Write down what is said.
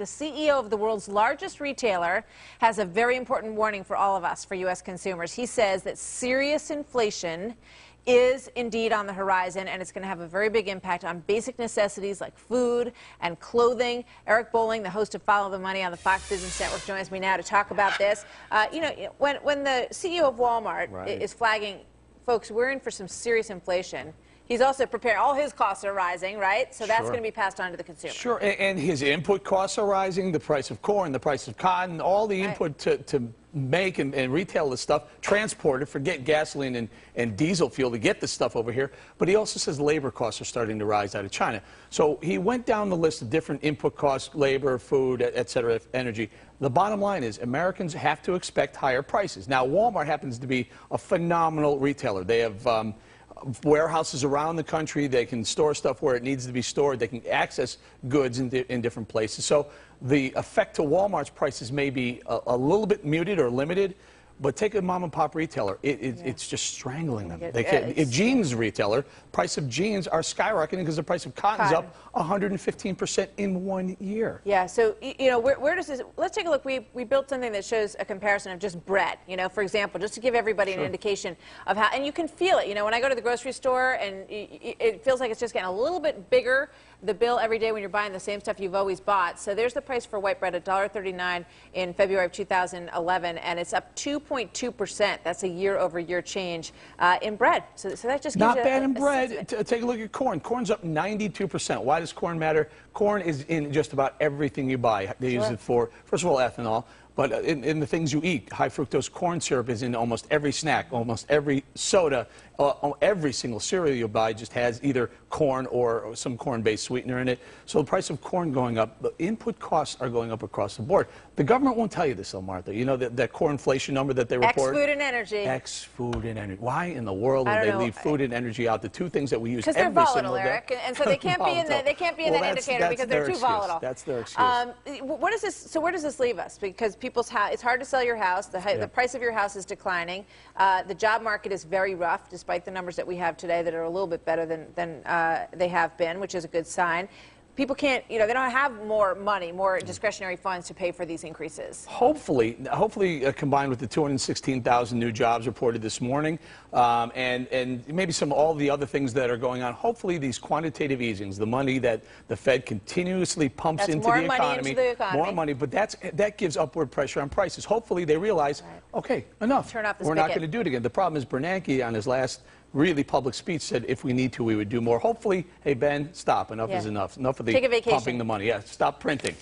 the CEO of the world's largest retailer, has a very important warning for all of us, for U.S. consumers. He says that serious inflation is indeed on the horizon, and it's going to have a very big impact on basic necessities like food and clothing. Eric Bolling, the host of Follow the Money on the Fox Business Network, joins me now to talk about this. When the CEO of Walmart is flagging, folks, we're in for some serious inflation, he's also prepared. All his costs are rising, right? So that's going to be passed on to the consumer. Sure, and his input costs are rising, the price of corn, the price of cotton, all the input to make and retail this stuff, transport it, forget gasoline and diesel fuel to get this stuff over here. But he also says labor costs are starting to rise out of China. So he went down the list of different input costs, labor, food, et cetera, energy. The bottom line is Americans have to expect higher prices. Now, Walmart happens to be a phenomenal retailer. They have warehouses around the country. They can store stuff where it needs to be stored. They can access goods in different places. So the effect to Walmart's prices may be a little bit muted or limited, but take a mom-and-pop retailer. It's just strangling them. A jeans retailer, price of jeans are skyrocketing because the price of cotton's up 115% in 1 year. Yeah, so, where does this, let's take a look. We built something that shows a comparison of just bread, for example, just to give everybody an indication of how, and you can feel it, when I go to the grocery store and it feels like it's just getting a little bit bigger, the bill every day when you're buying the same stuff you've always bought. So there's the price for white bread, $1.39 in February of 2011, and it's up 2.2%. That's a year-over-year change in bread. So that just gives not you bad in bread. Take a look at corn. Corn's up 92%. Why does corn matter? Corn is in just about everything you buy. They use it for, first of all, ethanol, but in the things you eat. High fructose corn syrup is in almost every snack, almost every soda, every single cereal you buy just has either corn or some corn-based sweetener in it. So the price of corn going up, the input costs are going up across the board. The government won't tell you this, though, Martha. You know that core inflation number that they report? Ex-food and energy. Ex-food and energy. Why in the world would they leave food and energy out, the two things that we use every single day? Because they're volatile, Eric, and so they can't be in that indicator because they're too volatile. That's their excuse. What is this? So where does this leave us? Because it's hard to sell your house. The price of your house is declining. The job market is very rough, despite the numbers that we have today that are a little bit better than they have been, which is a good sign. People can't, they don't have more money, more discretionary funds to pay for these increases. Hopefully, combined with the 216,000 new jobs reported this morning, and maybe all the other things that are going on, hopefully these quantitative easings, the money that the Fed continuously pumps into the economy, more money, but that gives upward pressure on prices. Hopefully they realize, okay, enough. Turn off the We're not going to do it again. The problem is Bernanke on his last really public speech said if we need to, we would do more. Hopefully, hey, Ben, stop. Enough is enough. Enough of the pumping the money. Yeah, stop printing.